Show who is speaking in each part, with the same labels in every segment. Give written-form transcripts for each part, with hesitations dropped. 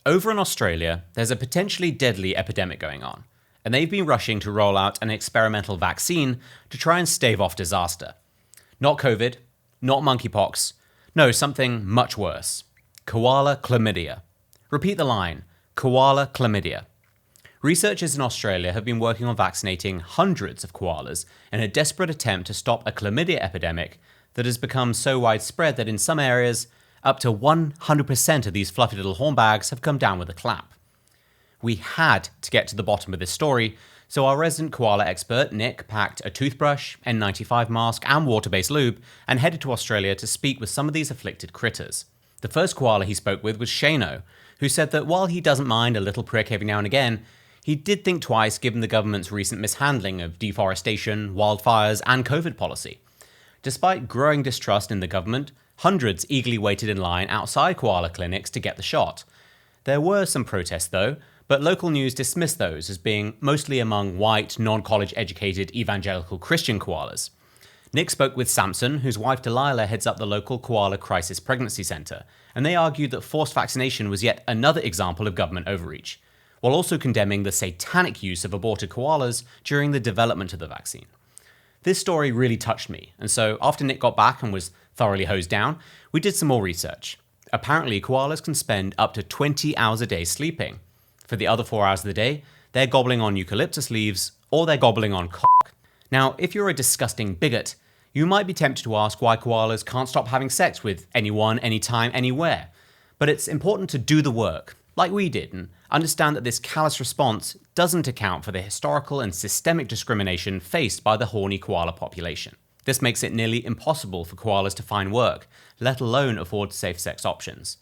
Speaker 1: Over in Australia, there's a potentially deadly epidemic going on, and they've been rushing to roll out an experimental vaccine to try and stave off disaster. Not COVID, not monkeypox, no, something much worse. Koala chlamydia. Repeat the line, koala chlamydia. Researchers in Australia have been working on vaccinating hundreds of koalas in a desperate attempt to stop a chlamydia epidemic that has become so widespread that in some areas, up to 100% of these fluffy little hornbags have come down with a clap. We had to get to the bottom of this story, so our resident koala expert, Nick, packed a toothbrush, N95 mask, and water-based lube, and headed to Australia to speak with some of these afflicted critters. The first koala he spoke with was Shano, who said that while he doesn't mind a little prick every now and again, he did think twice given the government's recent mishandling of deforestation, wildfires, and COVID policy. Despite growing distrust in the government, hundreds eagerly waited in line outside koala clinics to get the shot. There were some protests though, but local news dismissed those as being mostly among white, non-college educated evangelical Christian koalas. Nick spoke with Samson, whose wife Delilah heads up the local Koala Crisis Pregnancy Centre, and they argued that forced vaccination was yet another example of government overreach, while also condemning the satanic use of aborted koalas during the development of the vaccine. This story really touched me, and so after Nick got back and was thoroughly hosed down, we did some more research. Apparently, koalas can spend up to 20 hours a day sleeping. For the other 4 hours of the day, they're gobbling on eucalyptus leaves, or they're gobbling on cock. Now, if you're a disgusting bigot, you might be tempted to ask why koalas can't stop having sex with anyone, anytime, anywhere. But it's important to do the work, like we did, and understand that this callous response doesn't account for the historical and systemic discrimination faced by the horny koala population. This makes it nearly impossible for koalas to find work, let alone afford safe sex options.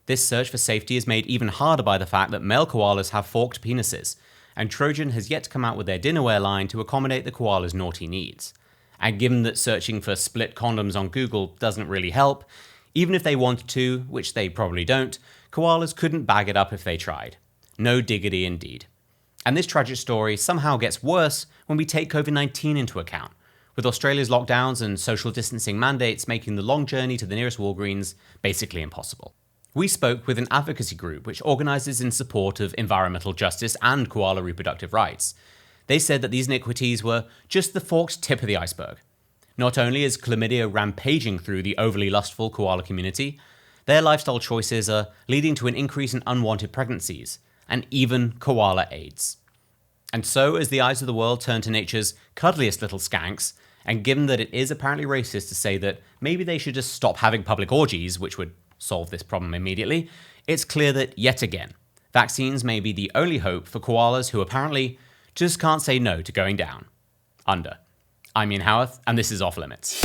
Speaker 1: This search for safety is made even harder by the fact that male koalas have forked penises, and Trojan has yet to come out with their dinnerware line to accommodate the koala's naughty needs. And given that searching for split condoms on Google doesn't really help, even if they wanted to, which they probably don't, koalas couldn't bag it up if they tried. No diggity indeed. And this tragic story somehow gets worse when we take COVID-19 into account, with Australia's lockdowns and social distancing mandates making the long journey to the nearest Walgreens basically impossible. We spoke with an advocacy group which organises in support of environmental justice and koala reproductive rights. They said that these iniquities were just the forked tip of the iceberg. Not only is chlamydia rampaging through the overly lustful koala community, their lifestyle choices are leading to an increase in unwanted pregnancies, and even koala AIDS. And so, as the eyes of the world turn to nature's cuddliest little skanks, and given that it is apparently racist to say that maybe they should just stop having public orgies, which would solve this problem immediately, it's clear that, yet again, vaccines may be the only hope for koalas who apparently just can't say no to going down. Under. I'm Ian Haworth, and this is Off Limits.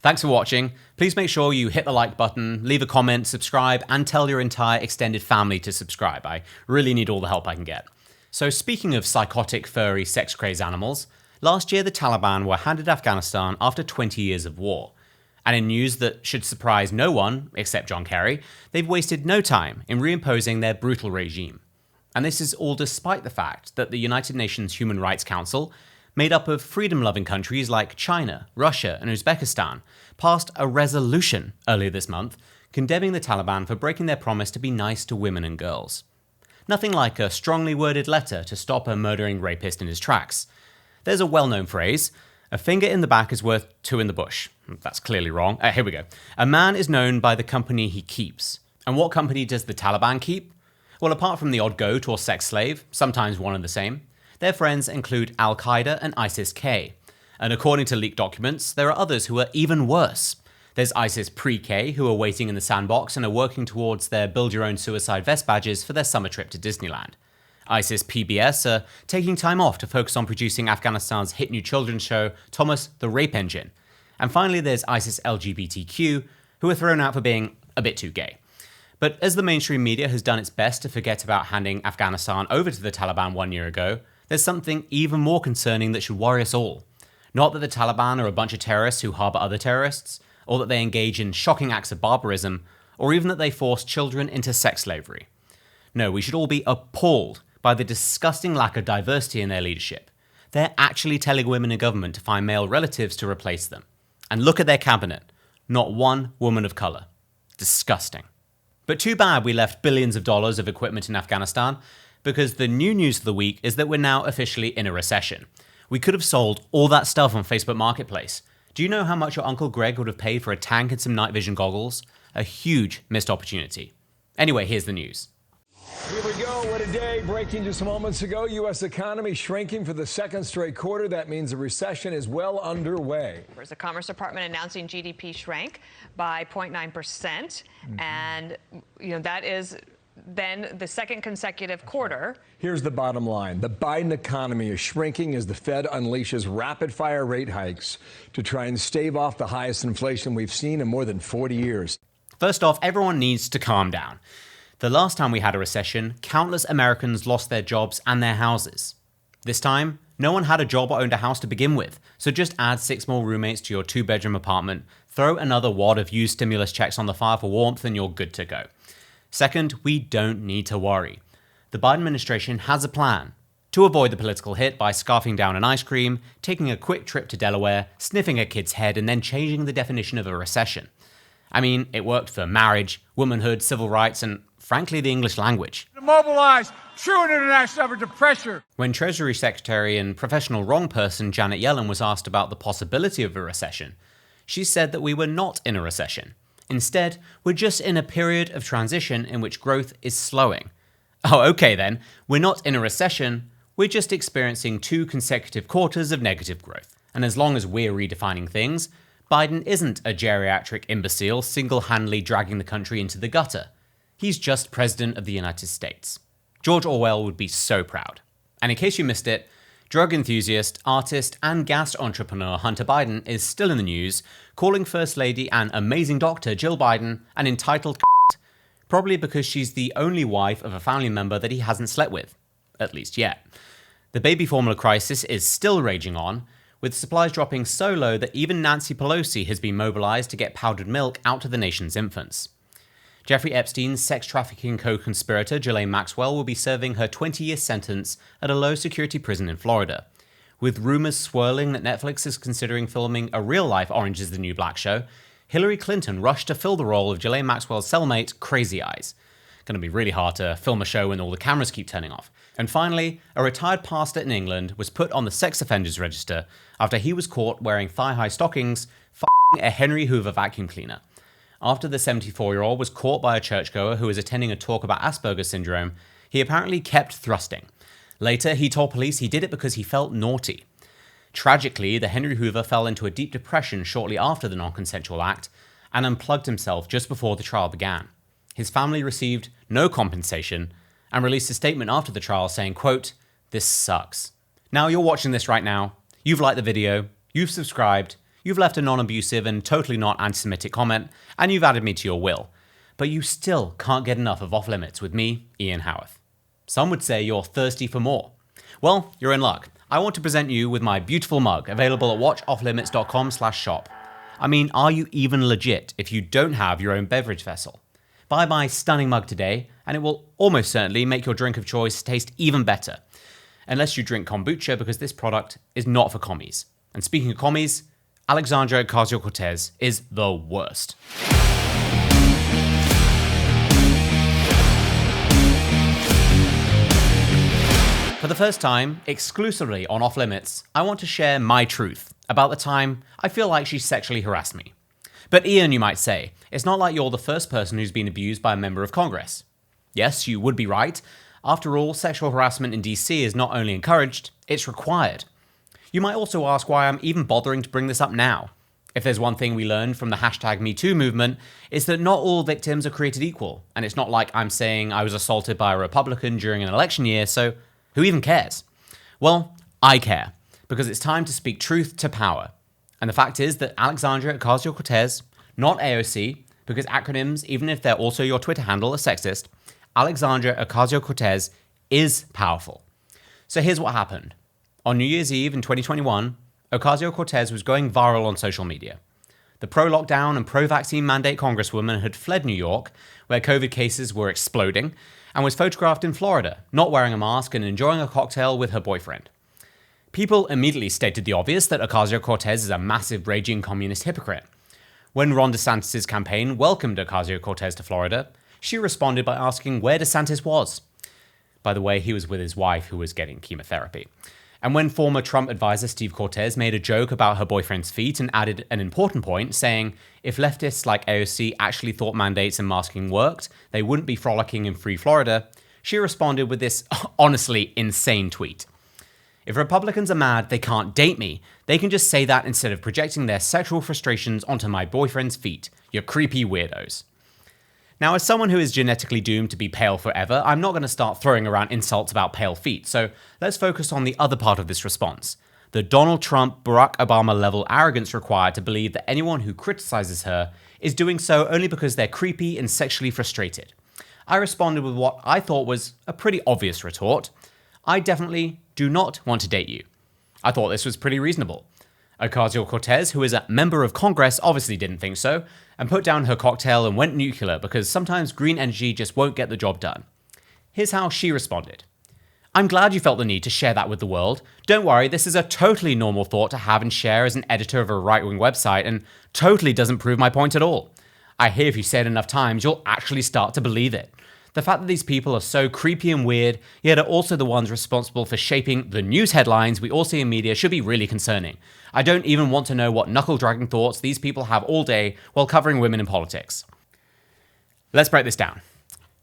Speaker 1: Thanks for watching. Please make sure you hit the like button, leave a comment, subscribe, and tell your entire extended family to subscribe. I really need all the help I can get. So speaking of psychotic, furry, sex-crazed animals, last year the Taliban were handed Afghanistan after 20 years of war. And in news that should surprise no one, except John Kerry, they've wasted no time in reimposing their brutal regime. And this is all despite the fact that the United Nations Human Rights Council, made up of freedom-loving countries like China, Russia, and Uzbekistan, passed a resolution earlier this month condemning the Taliban for breaking their promise to be nice to women and girls. Nothing like a strongly worded letter to stop a murdering rapist in his tracks. There's a well-known phrase, a finger in the back is worth two in the bush. That's clearly wrong. Here we go. A man is known by the company he keeps. And what company does the Taliban keep? Well, apart from the odd goat or sex slave, sometimes one and the same, their friends include Al-Qaeda and ISIS-K. And according to leaked documents, there are others who are even worse. There's ISIS pre-K, who are waiting in the sandbox and are working towards their build-your-own-suicide vest badges for their summer trip to Disneyland. ISIS PBS are taking time off to focus on producing Afghanistan's hit new children's show, Thomas the Rape Engine. And finally, there's ISIS LGBTQ, who are thrown out for being a bit too gay. But as the mainstream media has done its best to forget about handing Afghanistan over to the Taliban 1 year ago, there's something even more concerning that should worry us all. Not that the Taliban are a bunch of terrorists who harbour other terrorists, or that they engage in shocking acts of barbarism, or even that they force children into sex slavery. No, we should all be appalled by the disgusting lack of diversity in their leadership. They're actually telling women in government to find male relatives to replace them. And look at their cabinet. Not one woman of colour. Disgusting. But too bad we left billions of dollars of equipment in Afghanistan, because the new news of the week is that we're now officially in a recession. We could have sold all that stuff on Facebook Marketplace. Do you know how much your Uncle Greg would have paid for a tank and some night vision goggles? A huge missed opportunity. Anyway, here's the news.
Speaker 2: Here we go. What a day. Breaking just moments ago. U.S. economy shrinking for the second straight quarter. That means a recession is well underway.
Speaker 3: There's the Commerce Department announcing GDP shrank by 0.9%. And, that is then the second consecutive quarter.
Speaker 2: Here's the bottom line. The Biden economy is shrinking as the Fed unleashes rapid-fire rate hikes to try and stave off the highest inflation we've seen in more than 40 years.
Speaker 1: First off, everyone needs to calm down. The last time we had a recession, countless Americans lost their jobs and their houses. This time, no one had a job or owned a house to begin with, so just add 6 more roommates to your 2-bedroom apartment, throw another wad of used stimulus checks on the fire for warmth, and you're good to go. Second, we don't need to worry. The Biden administration has a plan to avoid the political hit by scarfing down an ice cream, taking a quick trip to Delaware, sniffing a kid's head, and then changing the definition of a recession. I mean, it worked for marriage, womanhood, civil rights, and frankly, the English language.
Speaker 4: To mobilize true international effort to pressure.
Speaker 1: When Treasury Secretary and professional wrong person Janet Yellen was asked about the possibility of a recession, she said that we were not in a recession. Instead, we're just in a period of transition in which growth is slowing. Oh, okay then, we're not in a recession, we're just experiencing 2 consecutive quarters of negative growth. And as long as we're redefining things, Biden isn't a geriatric imbecile single-handedly dragging the country into the gutter. He's just President of the United States. George Orwell would be so proud. And in case you missed it, drug enthusiast, artist, and gas entrepreneur Hunter Biden is still in the news, calling First Lady and amazing doctor Jill Biden an entitled c**t, probably because she's the only wife of a family member that he hasn't slept with. At least yet. The baby formula crisis is still raging on, with supplies dropping so low that even Nancy Pelosi has been mobilized to get powdered milk out to the nation's infants. Jeffrey Epstein's sex trafficking co-conspirator Ghislaine Maxwell will be serving her 20-year sentence at a low-security prison in Florida. With rumors swirling that Netflix is considering filming a real-life Orange is the New Black show, Hillary Clinton rushed to fill the role of Ghislaine Maxwell's cellmate, Crazy Eyes. Gonna be really hard to film a show when all the cameras keep turning off. And finally, a retired pastor in England was put on the sex offenders register after he was caught wearing thigh-high stockings, f***ing a Henry Hoover vacuum cleaner. After the 74-year-old was caught by a churchgoer who was attending a talk about Asperger's syndrome, he apparently kept thrusting. Later, he told police he did it because he felt naughty. Tragically, the Henry Hoover fell into a deep depression shortly after the non-consensual act and unplugged himself just before the trial began. His family received no compensation and released a statement after the trial saying, quote, "This sucks." Now you're watching this right now, you've liked the video, you've subscribed, you've left a non-abusive and totally not anti-Semitic comment, and you've added me to your will. But you still can't get enough of Off Limits with me, Ian Haworth. Some would say you're thirsty for more. Well, you're in luck. I want to present you with my beautiful mug, available at watchofflimits.com/shop. I mean, are you even legit if you don't have your own beverage vessel? Buy my stunning mug today, and it will almost certainly make your drink of choice taste even better. Unless you drink kombucha, because this product is not for commies. And speaking of commies, Alexandria Ocasio-Cortez is the worst. For the first time, exclusively on Off Limits, I want to share my truth about the time I feel like she sexually harassed me. But Ian, you might say, it's not like you're the first person who's been abused by a member of Congress. Yes, you would be right. After all, sexual harassment in DC is not only encouraged, it's required. You might also ask why I'm even bothering to bring this up now. If there's one thing we learned from the #MeToo movement, it's that not all victims are created equal, and it's not like I'm saying I was assaulted by a Republican during an election year, so who even cares? Well, I care, because it's time to speak truth to power. And the fact is that Alexandria Ocasio-Cortez, not AOC, because acronyms, even if they're also your Twitter handle, are sexist, Alexandria Ocasio-Cortez is powerful. So here's what happened. On New Year's Eve in 2021, Ocasio-Cortez was going viral on social media. The pro-lockdown and pro-vaccine mandate congresswoman had fled New York, where COVID cases were exploding, and was photographed in Florida, not wearing a mask and enjoying a cocktail with her boyfriend. People immediately stated the obvious that Ocasio-Cortez is a massive raging communist hypocrite. When Ron DeSantis' campaign welcomed Ocasio-Cortez to Florida, she responded by asking where DeSantis was. By the way, he was with his wife who was getting chemotherapy. And when former Trump advisor Steve Cortez made a joke about her boyfriend's feet and added an important point, saying if leftists like AOC actually thought mandates and masking worked, they wouldn't be frolicking in free Florida, she responded with this honestly insane tweet. If Republicans are mad they can't date me, they can just say that instead of projecting their sexual frustrations onto my boyfriend's feet. You creepy weirdos. Now, as someone who is genetically doomed to be pale forever, I'm not going to start throwing around insults about pale feet, so let's focus on the other part of this response. The Donald Trump, Barack Obama level arrogance required to believe that anyone who criticizes her is doing so only because they're creepy and sexually frustrated. I responded with what I thought was a pretty obvious retort. I definitely do not want to date you. I thought this was pretty reasonable. Ocasio-Cortez, who is a member of Congress, obviously didn't think so, and put down her cocktail and went nuclear because sometimes green energy just won't get the job done. Here's how she responded. I'm glad you felt the need to share that with the world. Don't worry, this is a totally normal thought to have and share as an editor of a right-wing website and totally doesn't prove my point at all. I hear if you say it enough times, you'll actually start to believe it. The fact that these people are so creepy and weird, yet are also the ones responsible for shaping the news headlines we all see in media should be really concerning. I don't even want to know what knuckle-dragging thoughts these people have all day while covering women in politics. Let's break this down.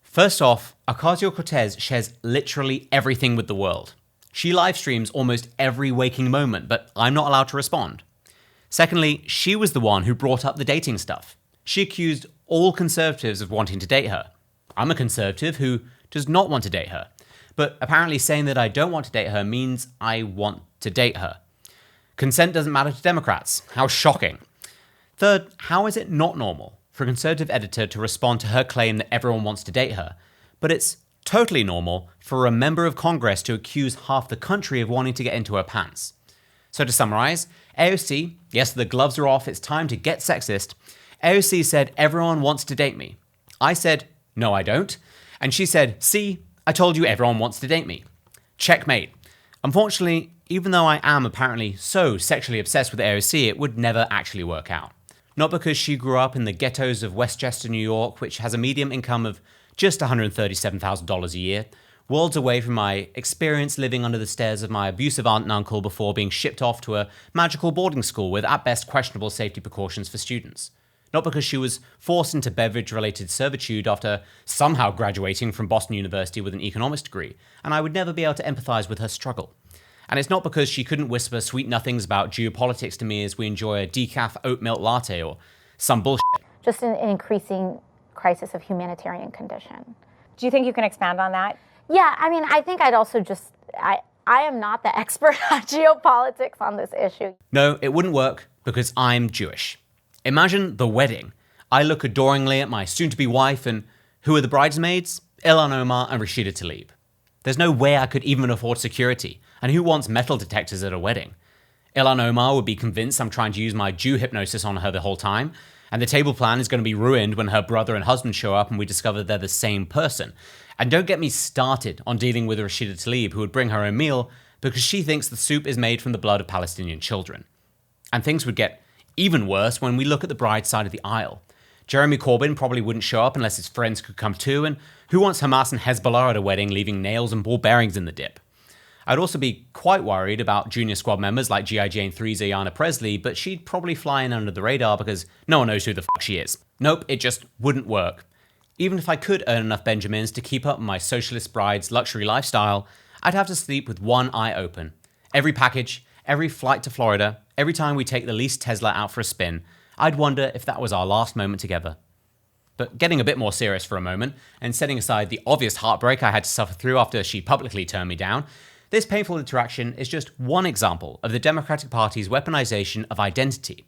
Speaker 1: First off, Ocasio-Cortez shares literally everything with the world. She live streams almost every waking moment, but I'm not allowed to respond. Secondly, she was the one who brought up the dating stuff. She accused all conservatives of wanting to date her. I'm a conservative who does not want to date her, but apparently saying that I don't want to date her means I want to date her. Consent doesn't matter to Democrats. How shocking. Third, how is it not normal for a conservative editor to respond to her claim that everyone wants to date her, but it's totally normal for a member of Congress to accuse half the country of wanting to get into her pants? So to summarize, AOC, yes, the gloves are off, it's time to get sexist. AOC said everyone wants to date me. I said, no, I don't. And she said, see, I told you everyone wants to date me. Checkmate. Unfortunately, even though I am apparently so sexually obsessed with AOC, it would never actually work out. Not because she grew up in the ghettos of Westchester, New York, which has a median income of just $137,000 a year, worlds away from my experience living under the stairs of my abusive aunt and uncle before being shipped off to a magical boarding school with at best questionable safety precautions for students. Not because she was forced into beverage-related servitude after somehow graduating from Boston University with an economics degree, and I would never be able to empathize with her struggle. And it's not because she couldn't whisper sweet nothings about geopolitics to me as we enjoy a decaf oat milk latte or some bullshit.
Speaker 5: Just an increasing crisis of humanitarian condition. Do you think you can expand on that? Yeah, I mean, I think I'd also just, I am not the expert on geopolitics on this issue.
Speaker 1: No, it wouldn't work because I'm Jewish. Imagine the wedding. I look adoringly at my soon-to-be wife, and who are the bridesmaids? Ilhan Omar and Rashida Tlaib. There's no way I could even afford security, and who wants metal detectors at a wedding? Ilhan Omar would be convinced I'm trying to use my Jew hypnosis on her the whole time, and the table plan is going to be ruined when her brother and husband show up and we discover they're the same person. And don't get me started on dealing with Rashida Tlaib, who would bring her own meal because she thinks the soup is made from the blood of Palestinian children. And things would get even worse when we look at the bride's side of the aisle. Jeremy Corbyn probably wouldn't show up unless his friends could come too, and who wants Hamas and Hezbollah at a wedding leaving nails and ball bearings in the dip? I'd also be quite worried about junior squad members like G.I. Jane 3's Ayanna Presley, but she'd probably fly in under the radar because no one knows who the fuck she is. Nope, it just wouldn't work. Even if I could earn enough Benjamins to keep up my socialist bride's luxury lifestyle, I'd have to sleep with one eye open. Every package, every flight to Florida, every time we take the leased Tesla out for a spin, I'd wonder if that was our last moment together. But getting a bit more serious for a moment, and setting aside the obvious heartbreak I had to suffer through after she publicly turned me down, this painful interaction is just one example of the Democratic Party's weaponization of identity,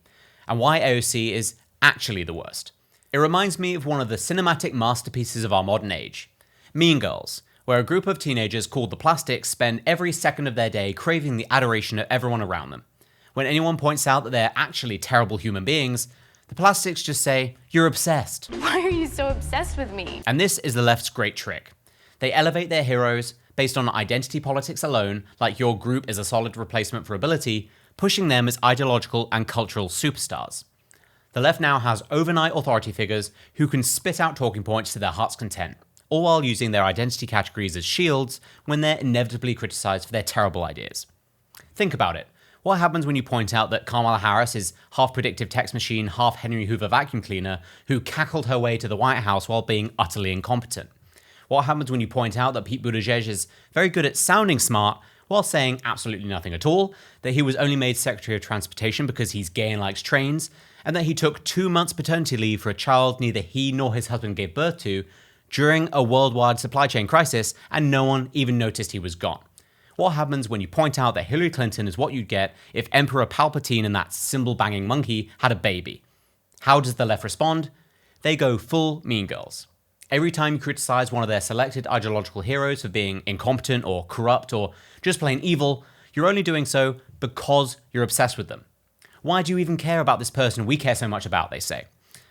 Speaker 1: and why AOC is actually the worst. It reminds me of one of the cinematic masterpieces of our modern age, Mean Girls, where a group of teenagers called the Plastics spend every second of their day craving the adoration of everyone around them. When anyone points out that they're actually terrible human beings, the Plastics just say, "You're obsessed."
Speaker 6: Why are you so obsessed with me?
Speaker 1: And this is the left's great trick. They elevate their heroes based on identity politics alone, like your group is a solid replacement for ability, pushing them as ideological and cultural superstars. The left now has overnight authority figures who can spit out talking points to their heart's content, all while using their identity categories as shields when they're inevitably criticized for their terrible ideas. Think about it. What happens when you point out that Kamala Harris is half predictive text machine, half Henry Hoover vacuum cleaner who cackled her way to the White House while being utterly incompetent? What happens when you point out that Pete Buttigieg is very good at sounding smart while saying absolutely nothing at all, that he was only made Secretary of Transportation because he's gay and likes trains, and that he took 2 months paternity leave for a child neither he nor his husband gave birth to during a worldwide supply chain crisis, and no one even noticed he was gone? What happens when you point out that Hillary Clinton is what you'd get if Emperor Palpatine and that cymbal-banging monkey had a baby? How does the left respond? They go full Mean Girls. Every time you criticize one of their selected ideological heroes for being incompetent or corrupt or just plain evil, you're only doing so because you're obsessed with them. Why do you even care about this person we care so much about, they say.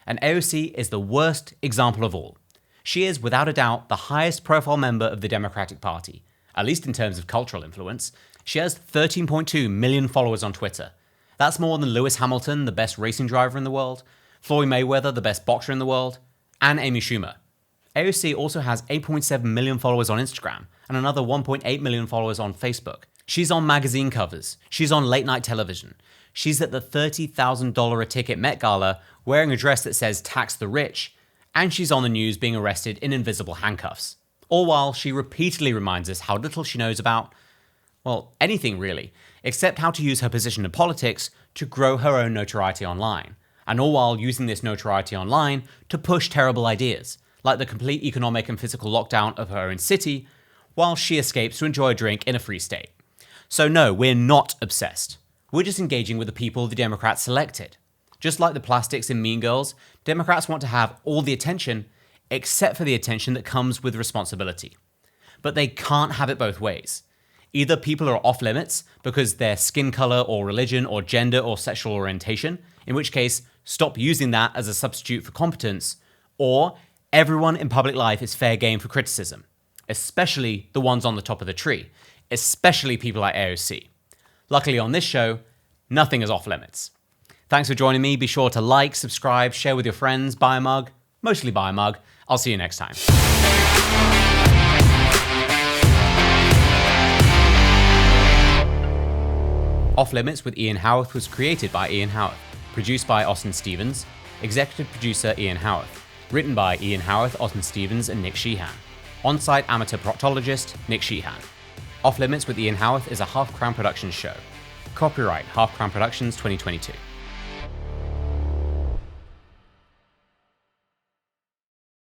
Speaker 1: And AOC is the worst example of all. She is, without a doubt, the highest profile member of the Democratic Party, at least in terms of cultural influence. She has 13.2 million followers on Twitter. That's more than Lewis Hamilton, the best racing driver in the world, Floyd Mayweather, the best boxer in the world, and Amy Schumer. AOC also has 8.7 million followers on Instagram and another 1.8 million followers on Facebook. She's on magazine covers. She's on late night television. She's at the $30,000 a ticket Met Gala wearing a dress that says tax the rich, and she's on the news being arrested in invisible handcuffs. All while she repeatedly reminds us how little she knows about, well, anything really, except how to use her position in politics to grow her own notoriety online, and all while using this notoriety online to push terrible ideas, like the complete economic and physical lockdown of her own city, while she escapes to enjoy a drink in a free state. So no, we're not obsessed. We're just engaging with the people the Democrats selected. Just like the plastics in Mean Girls, Democrats want to have all the attention, except for the attention that comes with responsibility. But they can't have it both ways. Either people are off limits because their skin color or religion or gender or sexual orientation, in which case, stop using that as a substitute for competence, or everyone in public life is fair game for criticism, especially the ones on the top of the tree, especially people like AOC. Luckily on this show, nothing is off limits. Thanks for joining me. Be sure to like, subscribe, share with your friends, buy a mug, mostly buy a mug. I'll see you next time. Off Limits with Ian Haworth was created by Ian Haworth, produced by Austin Stevens, executive producer Ian Haworth, written by Ian Haworth, Austin Stevens, and Nick Sheehan. On-site amateur proctologist, Nick Sheehan. Off Limits with Ian Haworth is a Half Crown Productions show. Copyright Half Crown Productions 2022.